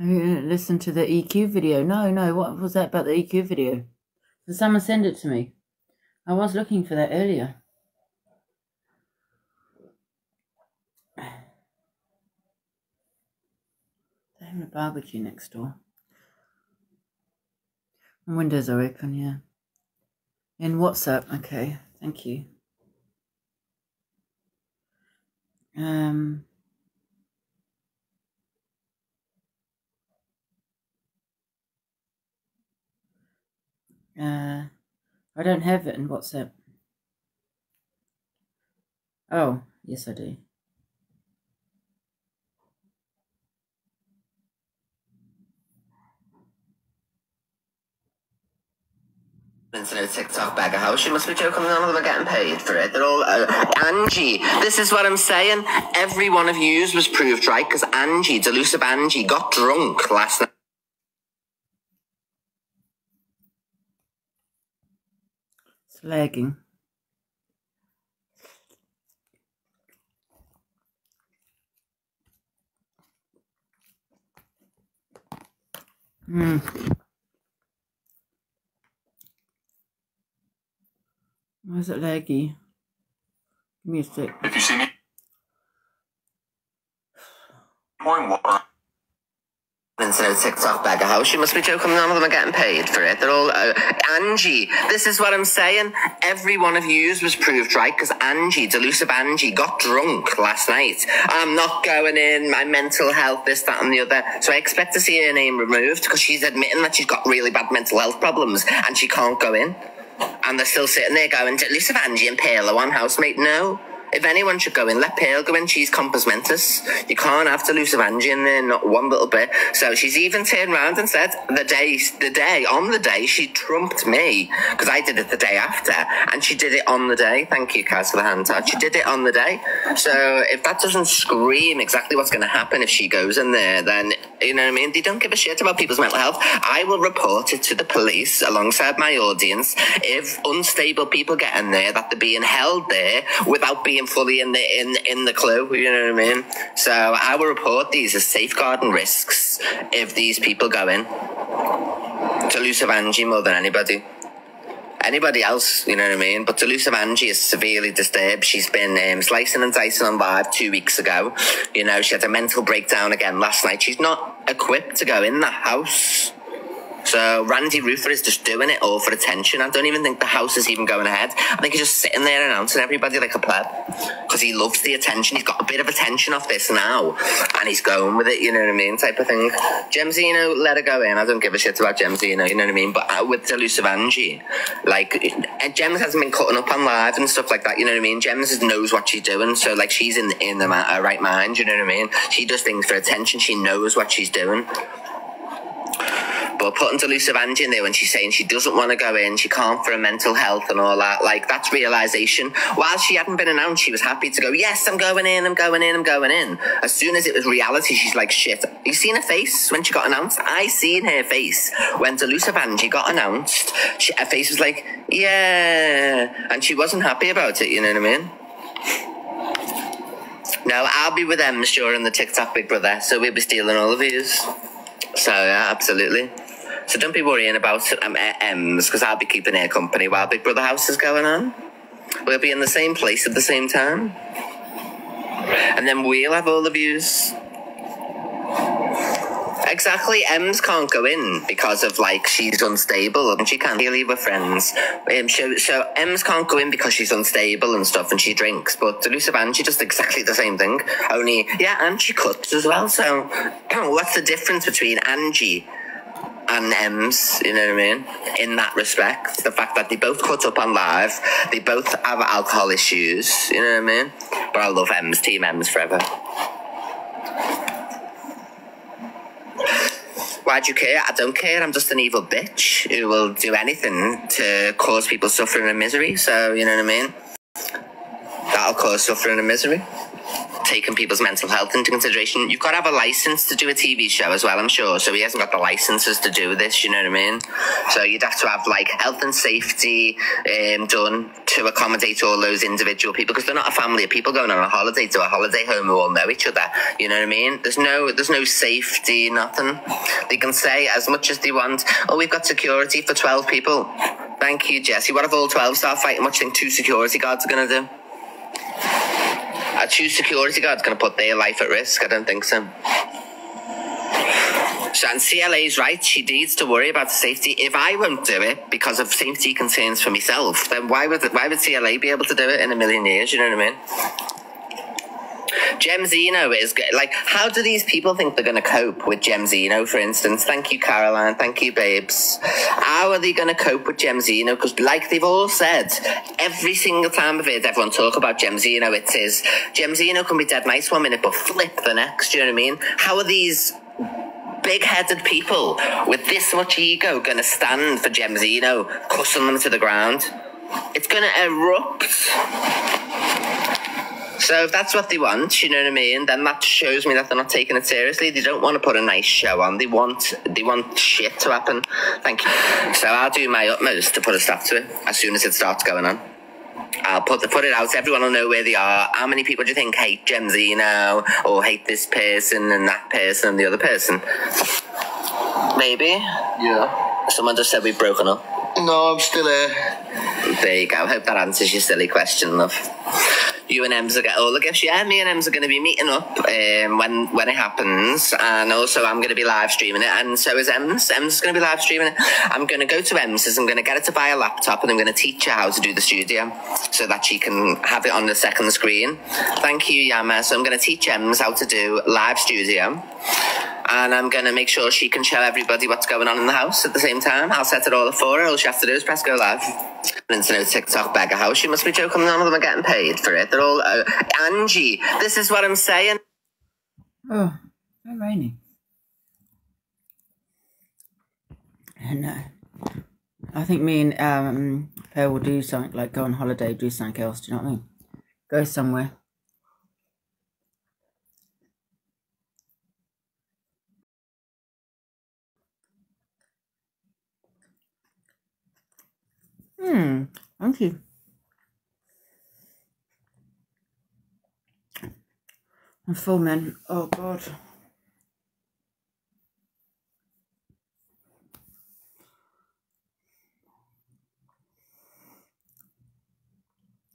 Listen to the EQ video. No, what was that about the EQ video? Did someone send it to me? I was looking for that earlier. They're having a barbecue next door. The windows are open, yeah. In WhatsApp, okay, thank you. I don't have it in WhatsApp. Oh, yes I do. No TikTok bag of house. You must be joking. None of them are getting paid for it. They're all Angie. This is what I'm saying. Every one of yous was proved right because Angie, delusive Angie, got drunk last night. It's lagging. Why is it laggy? Give me a sec. If you see me pouring water into no TikTok bag of house. You must be joking. None of them are getting paid for it. They're all Angie. This is what I'm saying. Every one of yous was proved right because Angie, delusive Angie, got drunk last night. I'm not going in. My mental health, this, that, and the other. So I expect to see her name removed because she's admitting that she's got really bad mental health problems and she can't go in. And they're still sitting there going, delusive Angie and Pearl are one housemate. No. If anyone should go in, let Pearl go in. She's compass mentis. You can't have delusive Angie in there, not one little bit. So she's even turned around and said on the day, she trumped me because I did it the day after, and she did it on the day. Thank you, Kaz, for the hand touch. She did it on the day. So if that doesn't scream exactly what's going to happen if she goes in there, then, you know what I mean? They don't give a shit about people's mental health. I will report it to the police alongside my audience if unstable people get in there, that they're being held there without being fully in the clue, you know what I mean? So I will report these as safeguarding risks if these people go in. Delusive Angie more than anybody else, you know what I mean? But delusive Angie is severely disturbed. She's been slicing and dicing on live 2 weeks ago. You know, she had a mental breakdown again last night. She's not equipped to go in that house. So Randy Roofer is just doing it all for attention. I don't even think the house is even going ahead. I think he's just sitting there announcing everybody like a pleb because he loves the attention. He's got a bit of attention off this now and he's going with it, you know what I mean, type of thing. Gemzino, let her go in. I don't give a shit about Gemzino, you know what I mean? But with delusive Angie, like, Gems hasn't been cutting up on live and stuff like that, you know what I mean? Gems knows what she's doing, so like she's in the right mind, you know what I mean? She does things for attention. She knows what she's doing. But putting delusive Angie in there when she's saying she doesn't want to go in, she can't for her mental health and all that, like, that's realisation. While she hadn't been announced, she was happy to go, yes, I'm going in. As soon as it was reality, she's like, shit. You seen her face when she got announced? I seen her face when delusive Angie got announced. Her face was like, yeah. And she wasn't happy about it, you know what I mean? No, I'll be with Ems during the TikTok Big Brother, so we'll be stealing all of these. So, yeah, absolutely. So don't be worrying about Ems, because I'll be keeping her company while Big Brother House is going on. We'll be in the same place at the same time. And then we'll have all the views. Exactly, Ems can't go in because of, like, she's unstable and she can't leave with friends. So Ems can't go in because she's unstable and stuff and she drinks, but delusive Angie does exactly the same thing. Only, yeah, and she cuts as well, so what's the difference between Angie and Ems, you know what I mean, in that respect? The fact that they both cut up on live, they both have alcohol issues, you know what I mean? But I love Ems, Team Ems forever. Why do you care? I don't care. I'm just an evil bitch who will do anything to cause people suffering and misery. So, you know what I mean? That'll cause suffering and misery. taken people's mental health into consideration. You've got to have a license to do a TV show as well, I'm sure. So he hasn't got the licenses to do this, you know what I mean? So you'd have to have like health and safety done to accommodate all those individual people, because they're not a family of people going on a holiday to a holiday home who all know each other. You know what I mean? There's no safety, nothing. They can say as much as they want, oh, we've got security for 12 people. Thank you, Jesse. What if all 12 start fighting? What do you think 2 security guards are going to do? Are 2 security guards going to put their life at risk? I don't think so. So, and CLA's right, she needs to worry about safety. If I won't do it because of safety concerns for myself, then why would CLA be able to do it in a million years? You know what I mean? Gem Zeno is like, how do these people think they're going to cope with Gem Zeno, for instance? Thank you, Caroline. Thank you, babes. How are they going to cope with Gem Zeno? Because like they've all said, every single time I've heard everyone talk about Gem Zeno, it is, Gem Zeno can be dead nice 1 minute, but flip the next, you know what I mean? How are these big-headed people with this much ego going to stand for Gem Zeno, cussing them to the ground? It's going to erupt. So if that's what they want, you know what I mean, then that shows me that they're not taking it seriously. They don't want to put a nice show on. They want shit to happen. Thank you. So I'll do my utmost to put a stop to it as soon as it starts going on. I'll put it out. Everyone will know where they are. How many people do you think hate Gem Zeno or hate this person and that person and the other person? Maybe. Yeah. Someone just said we've broken up. No, I'm still here. There you go. Hope that answers your silly question, love. You and Ems will get all the gifts. Yeah, me and Ems are going to be meeting up when it happens, and also I'm going to be live streaming it, and so is Ems. Ems is going to be live streaming it. I'm going to go to Ems's, I'm going to get her to buy a laptop, and I'm going to teach her how to do the studio so that she can have it on the second screen. Thank you, Yama. So I'm going to teach Ems how to do live studio, and I'm going to make sure she can show everybody what's going on in the house at the same time. I'll set it all up for her. All she has to do is press go live. To know TikTok beggar house. You must be joking. None of them are getting paid for it. They're all Angie. This is what I'm saying. Oh, so rainy. And I think me and Fair will do something like go on holiday, do something else. Do you know what I mean? Go somewhere. Thank you. I'm full, man. Oh, God.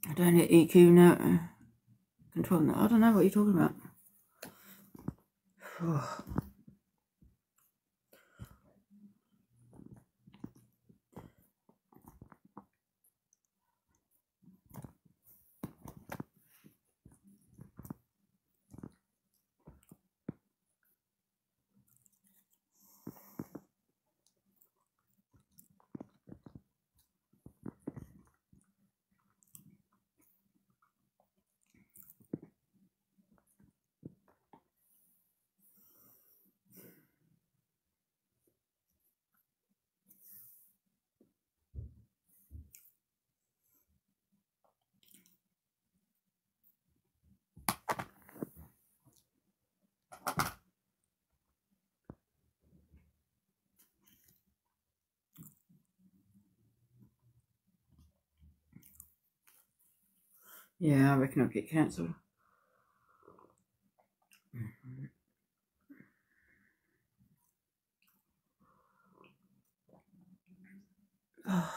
I don't hit EQ now. Control now. I don't know what you're talking about. Yeah, I reckon I'll get cancelled. Oh.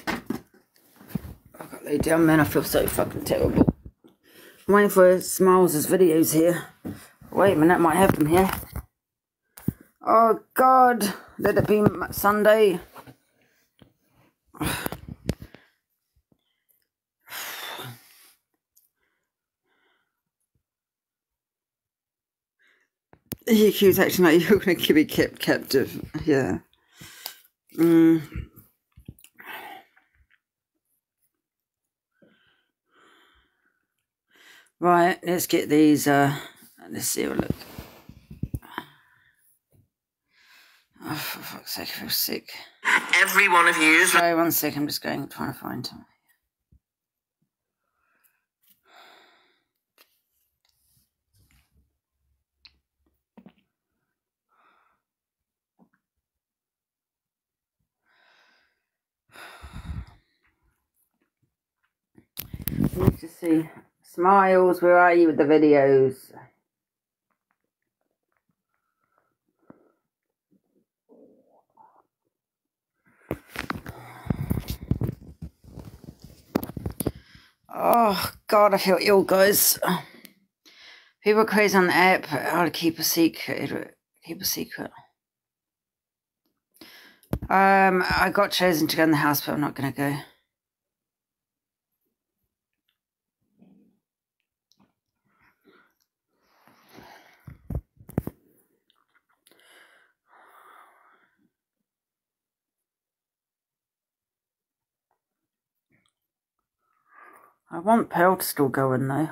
I got laid down, man. I feel so fucking terrible. I'm waiting for Smiles' videos here. Wait a minute, I might have them here. Oh, God. Let it be Sunday. He keeps acting like you're going to be kept captive. Yeah. Right, let's get these, let's see a look. Oh, for fuck's sake, I feel sick. Every one of you. Sorry, 1 second, I'm just trying to find them. Need to see. Smiles, where are you with the videos? Oh, God, I feel ill, guys. People are crazy on the app. How to keep a secret. Keep a secret. I got chosen to go in the house, but I'm not going to go. I want Pearl to still go in, though.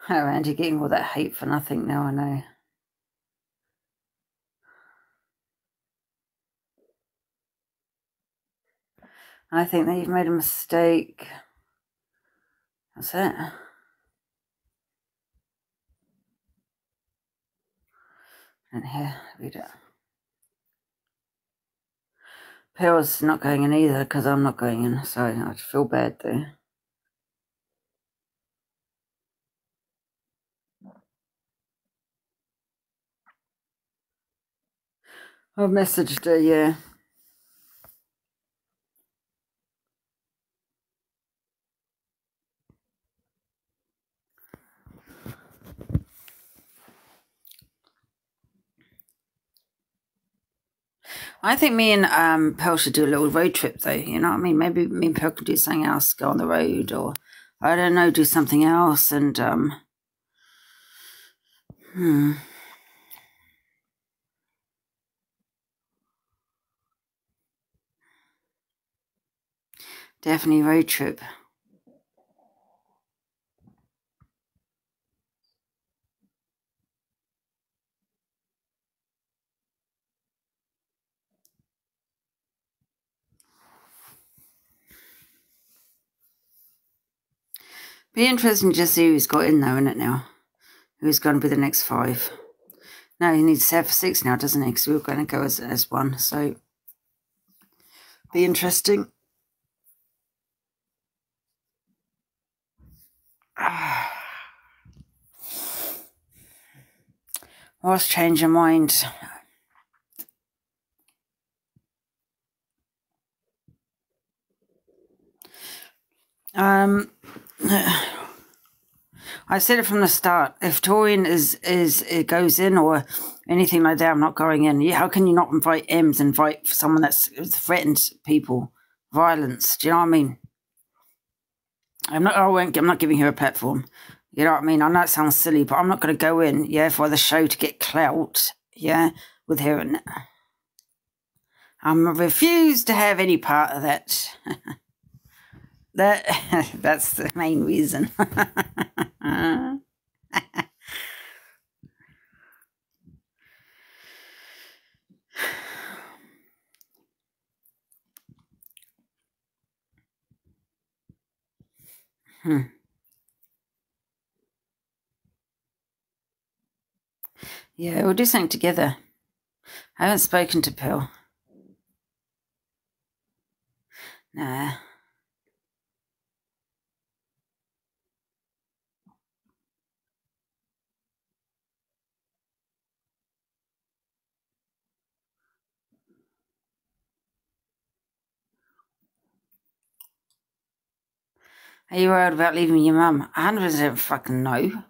Oh, Angie getting all that hate for nothing now, I know. I think that you've made a mistake. That's it. And here, read it. Pearl's not going in either, because I'm not going in, so I feel bad, though. I've messaged her, yeah. I think me and Pearl should do a little road trip, though, you know what I mean? Maybe me and Pearl could do something else, go on the road, or, I don't know, do something else, and, Definitely road trip. Be interesting to just see who's got in, though, isn't it, now? Who's going to be the next 5? No, he needs 6 now, doesn't he? Because we were going to go as 1, so... Be interesting. What's change your mind? I said it from the start. If Torian it goes in or anything like that, I'm not going in. How can you not invite M's? Invite someone that's threatened people, violence. Do you know what I mean? I'm not giving her a platform. You know what I mean? I know it sounds silly, but I'm not going to go in, yeah, for the show to get clout, yeah, with her. And I refuse to have any part of that. That's the main reason. Yeah, we'll do something together. I haven't spoken to Pearl. Nah. Are you worried about leaving your mum? 100% fucking no.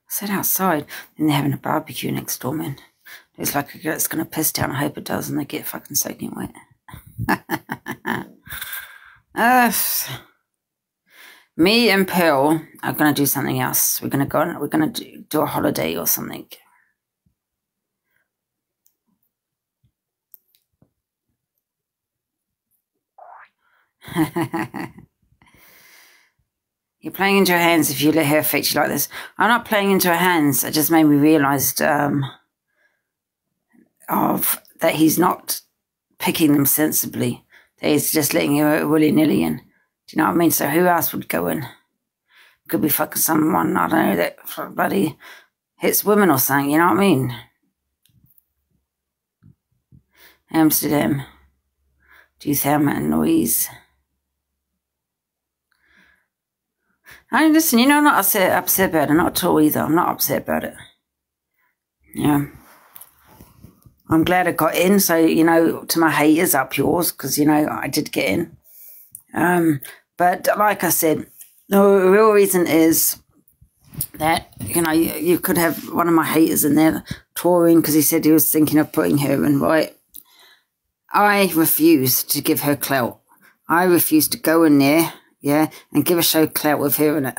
I said outside, and they're having a barbecue next door, man. It's like a girl that's going to piss down. I hope it does, and they get fucking soaking wet. Me and Pearl are going to do something else. We're going to do a holiday or something. You're playing into her hands if you let her affect you like this. I'm not playing into her hands. It just made me realise of that he's not picking them sensibly. He's just letting her willy-nilly in. Do you know what I mean? So who else would go in? Could be fucking someone, I don't know, that bloody hits women or something, you know what I mean? Amsterdam. and Louise. I mean, listen, you know, I'm not upset about it. Not at all either. I'm not upset about it. Yeah. I'm glad I got in. So, you know, to my haters, up yours, because, you know, I did get in. But like I said, the real reason is that, you know, you could have one of my haters in there touring because he said he was thinking of putting her in, right? I refuse to give her clout. I refuse to go in there, yeah, and give a show clout with her in it.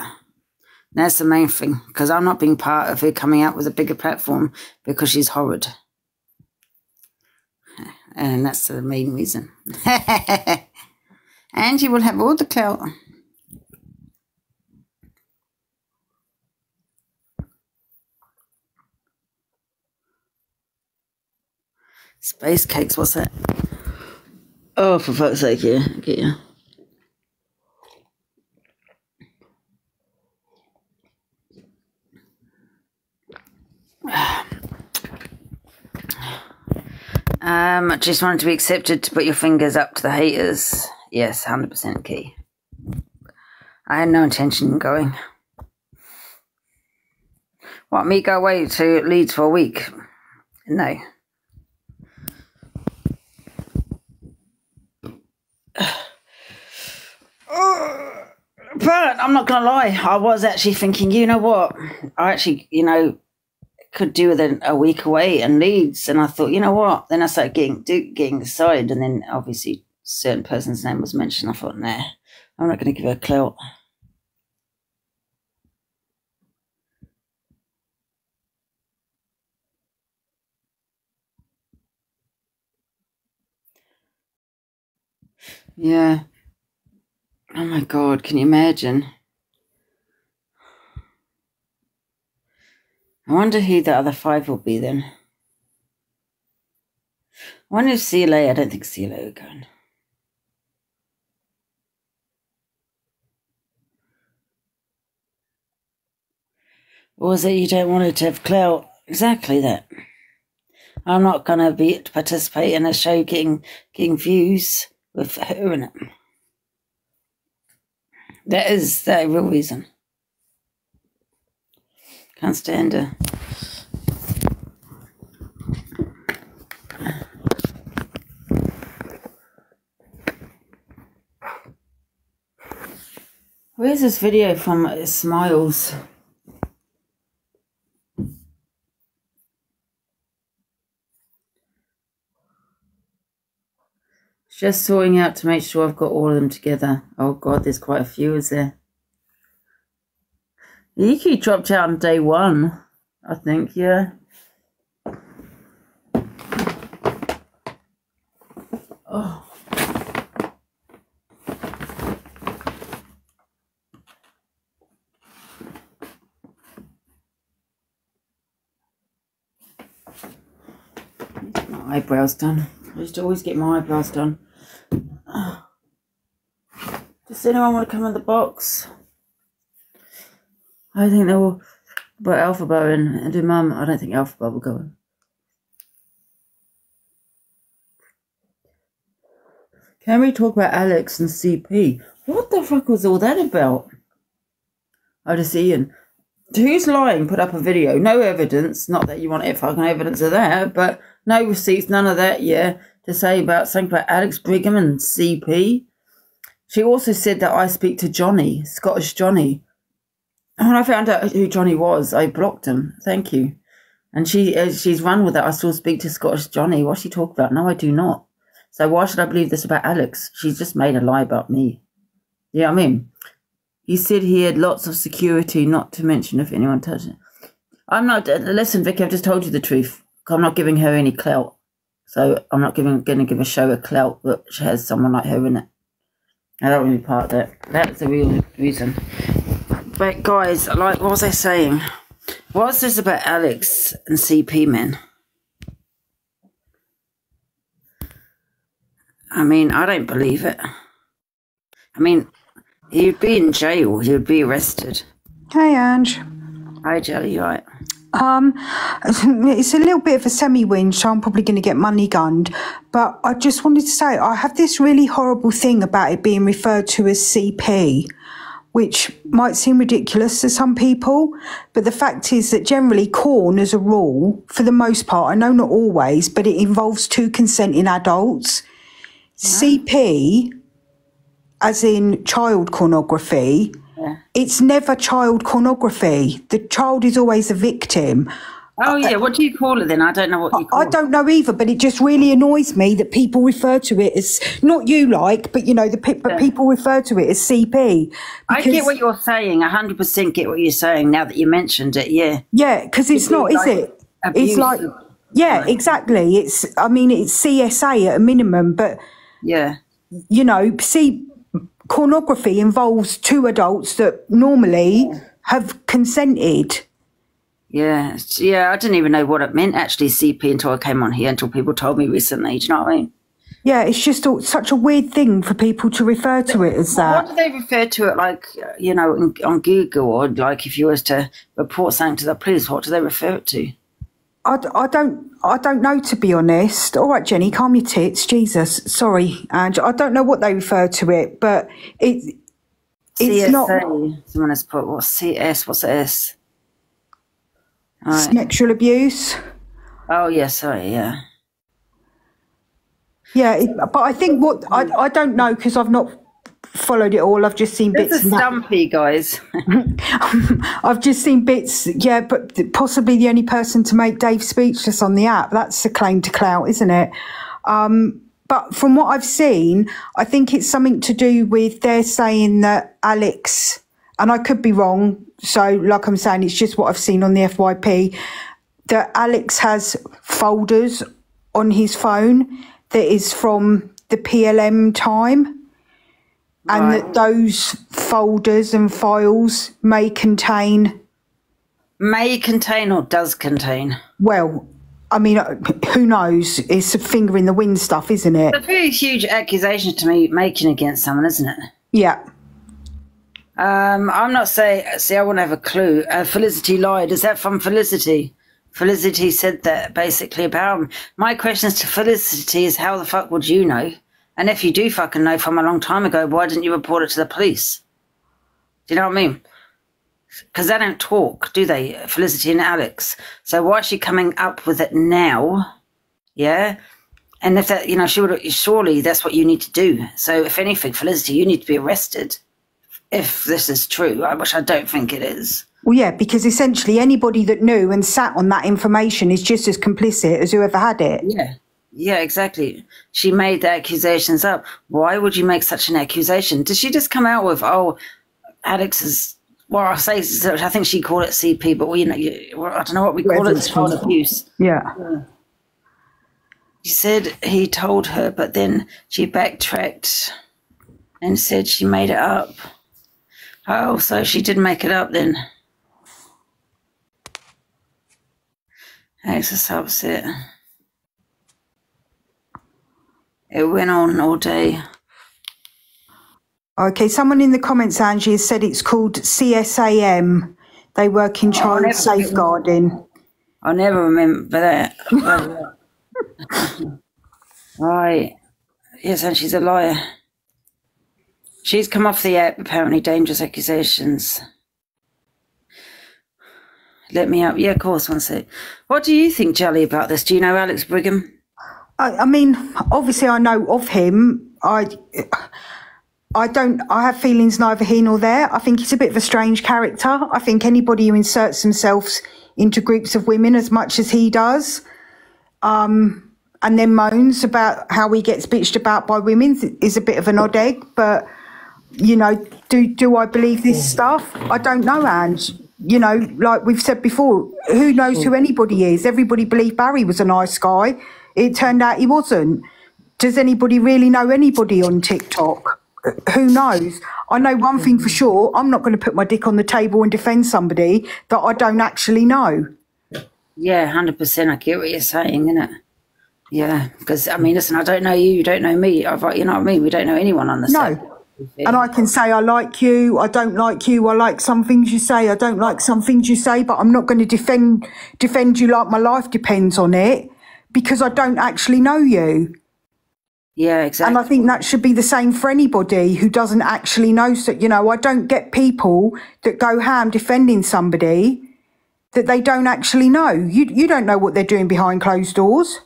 That's the main thing, because I'm not being part of her coming out with a bigger platform because she's horrid. And that's the main reason. Angie will have all the clout. Space cakes, what's that? Oh, for fuck's sake, yeah. Okay, yeah. Just wanted to be accepted to put your fingers up to the haters. Yes, 100% key. I had no intention of going. What, me go away to Leeds for a week? No. But I'm not going to lie. I was actually thinking, you know what? I actually, you know, could do with a week away in Leeds. And I thought, you know what? Then I started getting decided. And then obviously a certain person's name was mentioned. I thought, nah, I'm not going to give her a clout. Yeah. Oh my God, can you imagine? I wonder who the other 5 will be then. I wonder if CLA, I don't think CLA will go. Or is it you don't want it to have clout? Exactly that. I'm not going to participate in a show getting views with her in it. That is the real reason. Can't stand her. Where's this video from? Smiles. Just sorting out to make sure I've got all of them together. Oh God, there's quite a few, is there? Yuki dropped out on day 1, I think, yeah. Oh. Get my eyebrows done. I used to always get my eyebrows done. Does anyone want to come in the box? I think they will put Alphabet in and do Mum. I don't think Alphabet will go in. Can we talk about Alex and CP? What the fuck was all that about? Oh, just Ian. Who's lying? Put up a video. No evidence. Not that you want fucking evidence of that, but no receipts, none of that, yeah. To say about something about Alex Brigham and CP. She also said that I speak to Johnny, Scottish Johnny. When I found out who Johnny was, I blocked him. Thank you. And she's run with it. I still speak to Scottish Johnny. What's she talking about? No, I do not. So why should I believe this about Alex? She's just made a lie about me. You know what I mean? He said he had lots of security, not to mention if anyone touched it. I'm not... Listen, Vicky, I've just told you the truth. I'm not giving her any clout. So I'm not going to give a show a clout that has someone like her in it. I don't want to be part of that. That's the real reason. But guys, like, what was I saying? What's this about Alex and CP, man? I mean, I don't believe it. I mean, he'd be in jail. He'd be arrested. Hey, Ange. Hi, Jelly, you right? It's a little bit of a semi-win, so I'm probably going to get money gunned. But I just wanted to say, I have this really horrible thing about it being referred to as CP, which might seem ridiculous to some people. But the fact is that generally corn, as a rule, for the most part, I know not always, but it involves two consenting adults. CP, as in child pornography, it's never child pornography. The child is always a victim. Oh, yeah. What do you call it then? I don't know what you call it. I don't know either, but it just really annoys me that people refer to it as, not you like, but, you know, but people refer to it as CP. I get what you're saying. 100% get what you're saying now that you mentioned it, yeah. Yeah, because it's not, is it? It's like, yeah, exactly. I mean, it's CSA at a minimum, but, you know, pornography involves two adults that normally have consented. Yeah, I didn't even know what it meant, actually, CP, until I came on here, until people told me recently. Do you know what I mean? Yeah, it's just such a weird thing for people to refer to it as that. What do they refer to it, like, you know, on Google, or like if you was to report something to the police, what do they refer it to? I don't know, to be honest. All right, Jenny, calm your tits. Jesus, sorry, Ange. I don't know what they refer to it, but it's CSA. not. Someone has put, what's CS? What's S? Right. Sexual abuse. Oh, yeah, sorry, yeah. Yeah, but I think I don't know, because I've not followed it all. I've just seen bits. It's a stumpy, guys. I've just seen bits, yeah, but possibly the only person to make Dave speechless on the app. That's a claim to clout, isn't it? But from what I've seen, I think it's something to do with, they're saying that Alex, and I could be wrong, so like I'm saying, it's just what I've seen on the FYP, that Alex has folders on his phone that is from the PLM time. And that those folders and files may contain... May contain or does contain? Well, I mean, who knows? It's a finger in the wind stuff, isn't it? It's a very huge accusation to me making against someone, isn't it? Yeah. I'm not saying... See, I wouldn't have a clue. Felicity lied. Is that from Felicity? Felicity said that basically about him. My questions to Felicity is, how the fuck would you know? And if you do fucking know from a long time ago, why didn't you report it to the police? Do you know what I mean? Because they don't talk, do they, Felicity and Alex? So why is she coming up with it now? Yeah? And if that, you know, surely that's what you need to do. So if anything, Felicity, you need to be arrested if this is true, which I don't think it is. Well, yeah, because essentially anybody that knew and sat on that information is just as complicit as whoever had it. Yeah. Yeah, exactly. She made the accusations up. Why would you make such an accusation? Did she just come out with, oh, Alex is, well, I think she called it CP, but you know, I don't know what we call it, child abuse. Yeah. She said he told her, but then she backtracked and said she made it up. Oh, so she did make it up then. Alex is upset. It went on all day. Okay, someone in the comments, Angie, has said it's called CSAM. They work in child safeguarding. I never remember that. Right. Yes, and she's a liar. She's come off the app, apparently, dangerous accusations. Let me up. Yeah, of course, one sec. What do you think, Jelly, about this? Do you know Alex Brigham? I mean, obviously I know of him. I have feelings neither here nor there. I think he's a bit of a strange character. I think anybody who inserts themselves into groups of women as much as he does, and then moans about how he gets bitched about by women is a bit of an odd egg. But, you know, do I believe this stuff? I don't know, Ange. You know, like we've said before, who knows who anybody is? Everybody believed Barry was a nice guy. It turned out he wasn't. Does anybody really know anybody on TikTok? Who knows? I know one thing for sure. I'm not going to put my dick on the table and defend somebody that I don't actually know. Yeah, 100%. I get what you're saying, innit? Yeah, because, I mean, listen, I don't know you, you don't know me. You know what I mean? We don't know anyone on the set. No. And I can say I like you, I don't like you, I like some things you say, I don't like some things you say, but I'm not going to defend you like my life depends on it, because I don't actually know you. Yeah, exactly. And I think that should be the same for anybody who doesn't actually know. So, you know, I don't get people that go ham defending somebody that they don't actually know. You don't know what they're doing behind closed doors.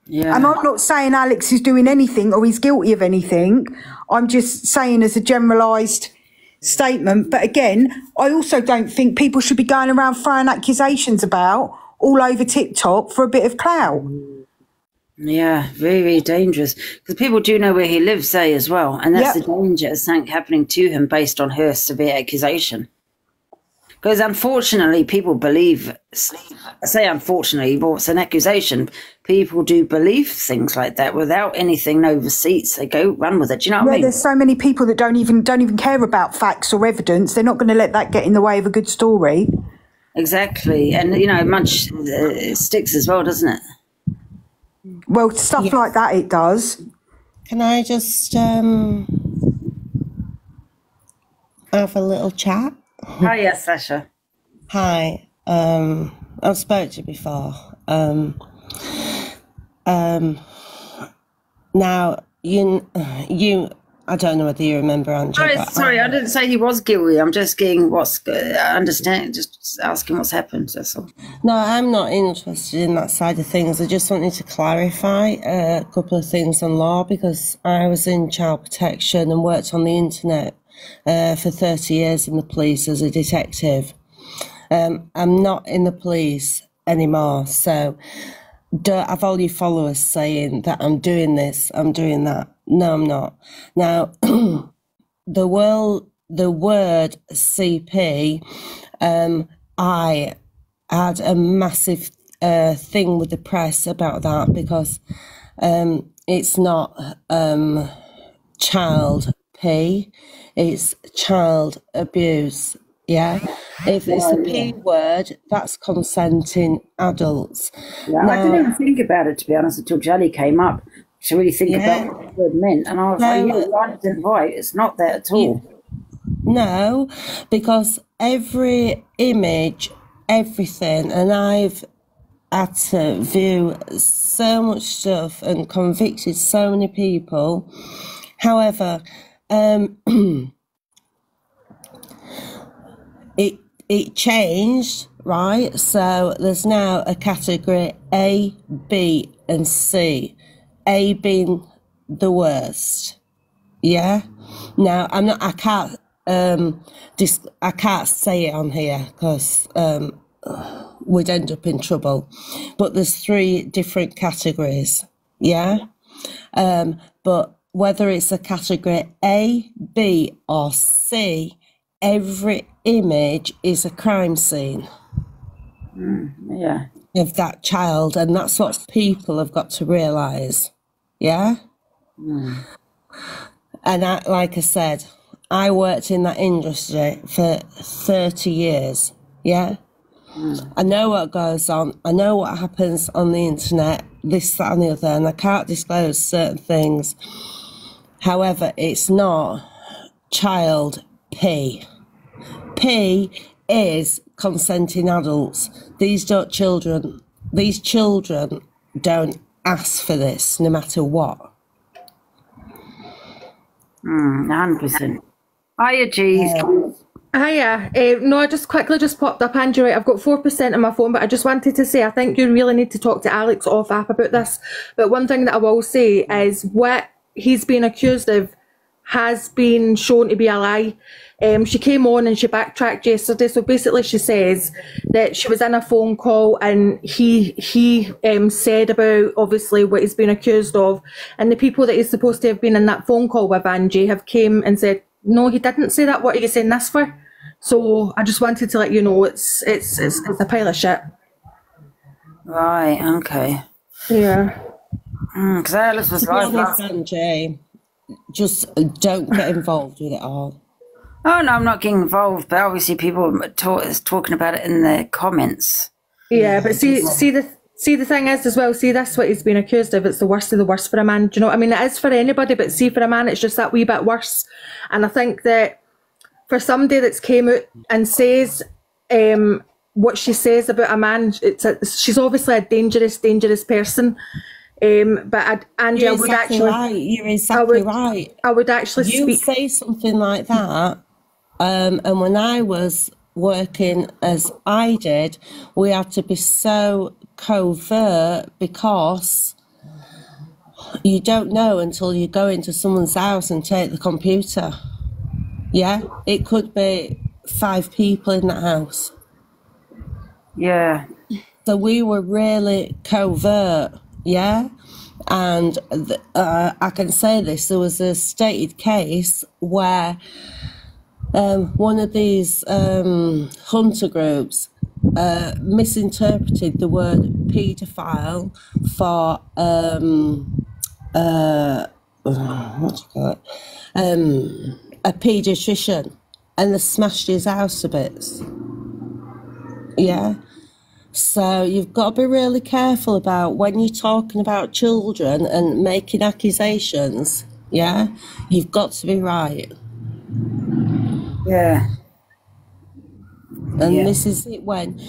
Yeah. And I'm not saying Alex is doing anything or he's guilty of anything. I'm just saying as a generalised statement. But again, I also don't think people should be going around throwing accusations about all over TikTok for a bit of clout. Yeah, very, very dangerous. Because people do know where he lives, as well. And that's the danger of something happening to him based on her severe accusation. Because unfortunately, people believe, I say unfortunately, but it's an accusation. People do believe things like that without anything, no receipts. They go run with it. Do you know what I mean? There's so many people that don't even care about facts or evidence. They're not going to let that get in the way of a good story. Exactly. And, you know, much sticks as well, doesn't it? Well, stuff like that, it does. Can I just have a little chat? Oh, yes, Sasha. Hi. I've spoke to you before. Now, you, I don't know whether you remember, Angie. Sorry, I didn't say he was guilty. I'm just getting just asking what's happened, that's all. No, I'm not interested in that side of things. I just wanted to clarify a couple of things on law, because I was in child protection and worked on the internet for 30 years in the police as a detective. I'm not in the police anymore, so don't have all your followers saying that I'm doing this, I'm doing that. No, I'm not. Now, the word CP, I had a massive thing with the press about that, because it's not child P, it's child abuse. Yeah, if it's a P word, that's consenting adults. Yeah, I didn't even think about it, to be honest, until Jelly came up to really think about what the word meant. And I was like, yeah, you're right, it's not that at all. No, because every image, everything, and I've had to view so much stuff and convicted so many people. However, it changed, right? So there's now a category A, B, and C. A being the worst. Yeah. Now I can't say it on here because we'd end up in trouble. But there's 3 different categories. Yeah. But whether it's a category A, B, or C, every image is a crime scene. Yeah. Of that child, and that's what people have got to realise. Yeah. And like I said, I worked in that industry for 30 years. Yeah. I know what goes on. I know what happens on the internet, this, that, and the other, and I can't disclose certain things. However, it's not child P. P is consenting adults. These children don't ask for this, no matter what. 100%. Hiya, G's. Hiya. No, I just quickly popped up, Andrew. I've got 4% on my phone, but I just wanted to say I think you really need to talk to Alex off app about this. But one thing that I will say is what he's been accused of has been shown to be a lie. She came on and she backtracked yesterday. So basically she says that she was in a phone call and he said about obviously what he's been accused of, and the people that he's supposed to have been in that phone call with, Angie, have came and said, no, he didn't say that. What are you saying this for? So I just wanted to let you know it's a pile of shit. Right, okay. Yeah. Because Alice was right. Angie, just don't get involved with it all. Oh, no, I'm not getting involved, but obviously people are talking about it in the comments. Yeah, but see See, the thing is as well, see, that's what he's been accused of. It's the worst of the worst for a man. Do you know what I mean? It is for anybody, but see, for a man, it's just that wee bit worse. And I think that for somebody that's came out and says what she says about a man, she's obviously a dangerous person. But Angie, You're exactly right. You're exactly right. I would actually You say something like that, and when I was working as I did, we had to be so covert because you don't know until you go into someone's house and take the computer. Yeah, it could be 5 people in that house. Yeah. So we were really covert, yeah? And I can say this, there was a stated case where one of these hunter groups misinterpreted the word paedophile for what do you call it? A paediatrician, and they smashed his house to bits. Yeah. So you've got to be really careful about when you're talking about children and making accusations. Yeah, you've got to be right. Yeah. And Yeah. this is it when,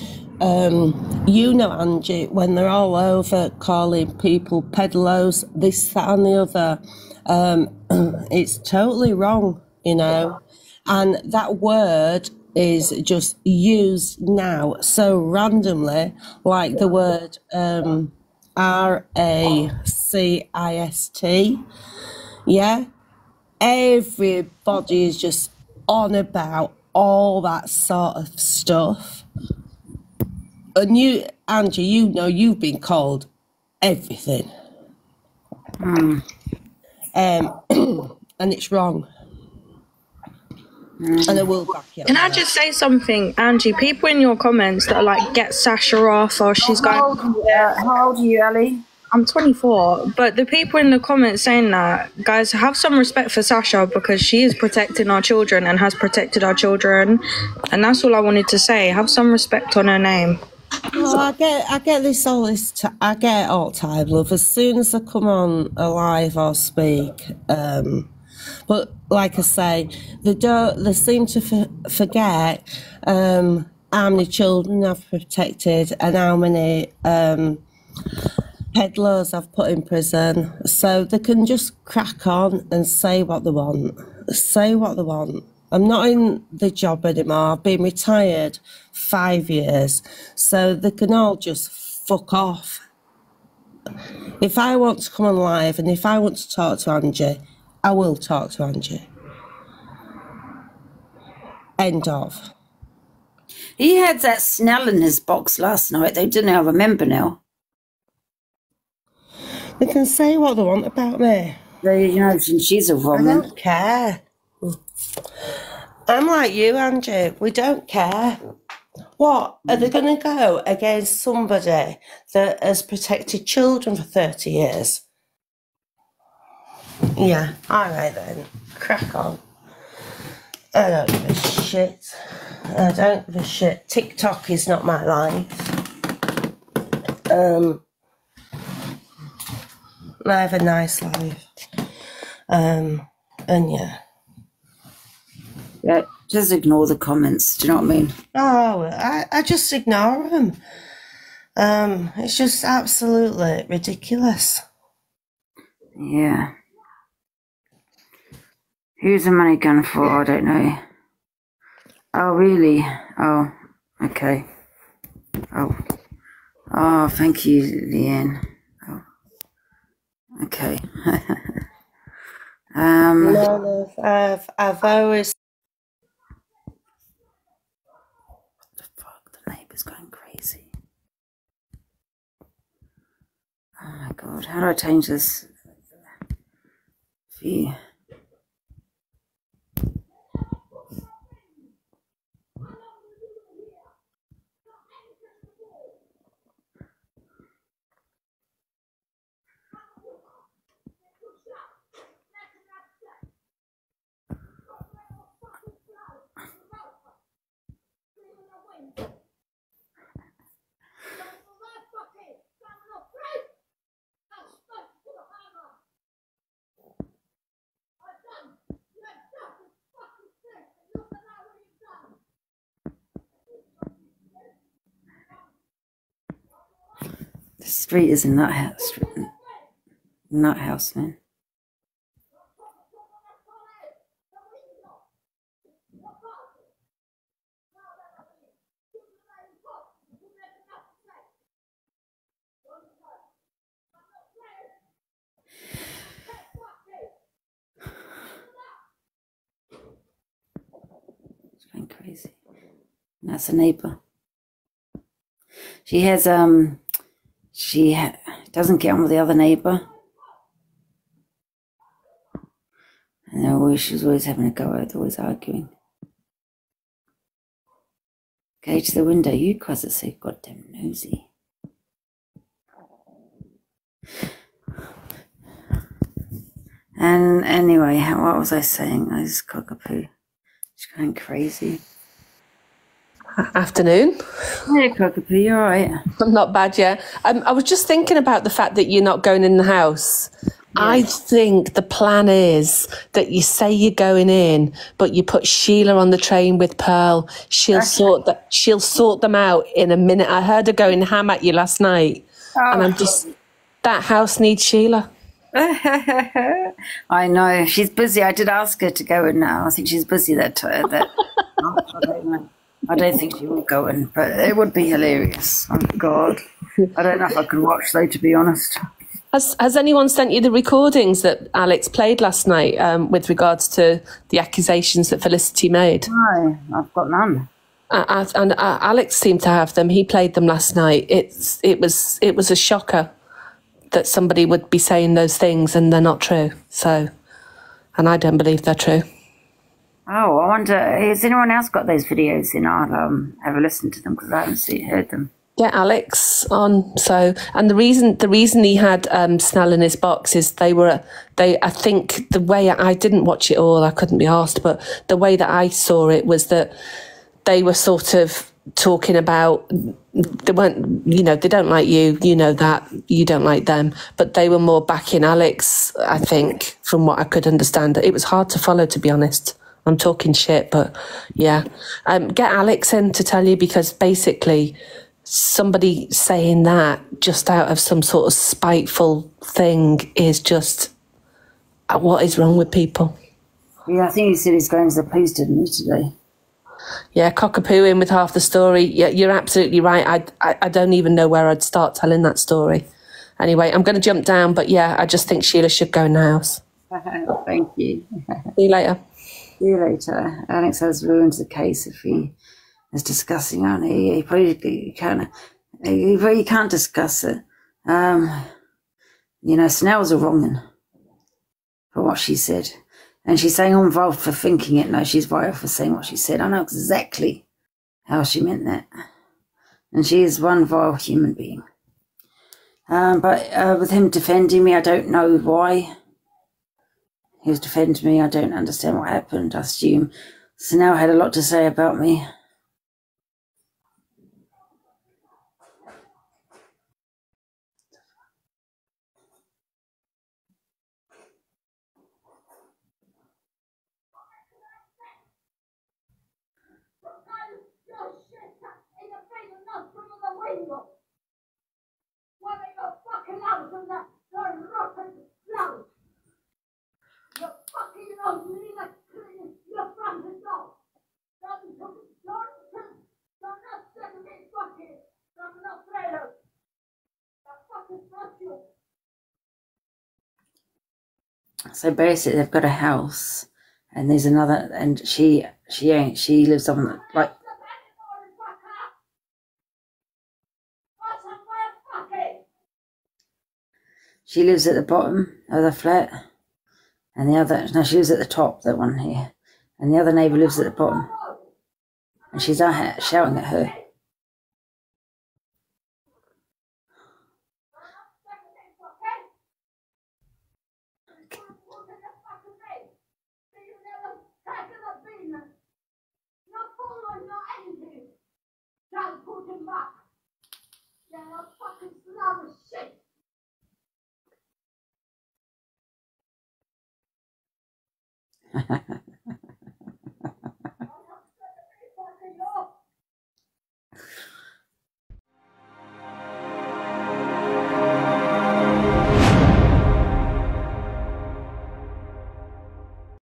you know, Angie, when they're all over calling people peddlers, this, that and the other, it's totally wrong, you know. And that word is just used now so randomly, like the word racist. Yeah, everybody is just on about all that sort of stuff. And you, Angie, you know you've been called everything. And it's wrong. And I will back you up. Can I just say something, Angie? People in your comments that are like, get Sasha off, or she's How old are you, Ali? I'm 24, but the people in the comments saying that, guys, have some respect for Sasha because she is protecting our children and has protected our children, and that's all I wanted to say. Have some respect on her name. Well, I get this all I get it all the time, love. As soon as I come on alive or speak, but like I say, they seem to forget how many children I've protected and how many peddlers I've put in prison, so they can just crack on and say what they want. Say what they want. I'm not in the job anymore. I've been retired 5 years, so they can all just fuck off. If I want to come on live and if I want to talk to Angie, I will talk to Angie. End of. He had that Snell in his box last night, though, didn't I? I remember now. They can say what they want about me. You know, she's a I woman. don't care. I'm like you, Angie. We don't care. What? Are they going to go against somebody that has protected children for 30 years? Yeah, all right then. Crack on. I don't give a shit. I don't give a shit. TikTok is not my life. I have a nice life. And yeah. Yeah, just ignore the comments. Do you know what I mean? Oh, I just ignore them. It's just absolutely ridiculous. Yeah. Who's the money gun for? I don't know. Oh, really? Oh, okay. Oh, thank you, Leanne. Oh, okay. No, I've always. What the fuck? The neighbour's going crazy. Oh my god, how do I change this view? The street is in that house. Nut house, man. It's going crazy. That's a neighbour. She has doesn't get on with the other neighbour. And she's always having a go at, always arguing. Gauge the window, you guys are so goddamn nosy. And anyway, what was I saying? I was cockapoo. She's going crazy. Afternoon. Hey, cockapoo, you alright? I'm not bad, yeah. I was just thinking about the fact that you're not going in the house. Yeah. I think the plan is that you say you're going in, but you put Sheila on the train with Pearl. She'll sort them out in a minute. I heard her going ham at you last night, and I'm just, that house needs Sheila. I know, she's busy. I did ask her to go in now. I think she's busy I don't know. I don't think she will go in, but it would be hilarious. Oh God, I don't know if I could watch though, to be honest. Has anyone sent you the recordings that Alex played last night with regards to the accusations that Felicity made? No, I've got none. And Alex seemed to have them. He played them last night. It was a shocker that somebody would be saying those things and they're not true. So, and I don't believe they're true. Oh, I wonder, has anyone else got those videos in? I'll have a listen to them because I haven't heard them. Yeah, Alex on. So, and the reason he had Snell in his box is I think the way I didn't watch it all, I couldn't be asked, but the way that I saw it was that they were sort of talking about, they weren't, they don't like you, that, you don't like them, but they were more backing Alex, I think, from what I could understand. It was hard to follow, to be honest. I'm talking shit, but yeah. Get Alex in to tell you, because basically somebody saying that just out of some sort of spiteful thing is just, what is wrong with people? Yeah, I think he said he's going to the police, didn't he, today? Yeah, cockapoo in with half the story. Yeah, you're absolutely right. I don't even know where I'd start telling that story. Anyway, I'm going to jump down, but yeah, I just think Sheila should go in the house. Thank you. See you later. See you later. Alex has ruined the case if he is discussing it. He probably can't discuss it. Snell's a wrong for what she said. And she's saying I'm involved for thinking it. No, she's right for saying what she said. I know exactly how she meant that. And she is one vile human being. But with him defending me, I don't know why. He was defending me. I don't understand what happened. I assume Snell had a lot to say about me. So basically, they've got a house, and there's another, and she lives on like. She lives at the bottom of the flat, and she lives at the top, that one here, and the other neighbour lives at the bottom, and she's out shouting at her.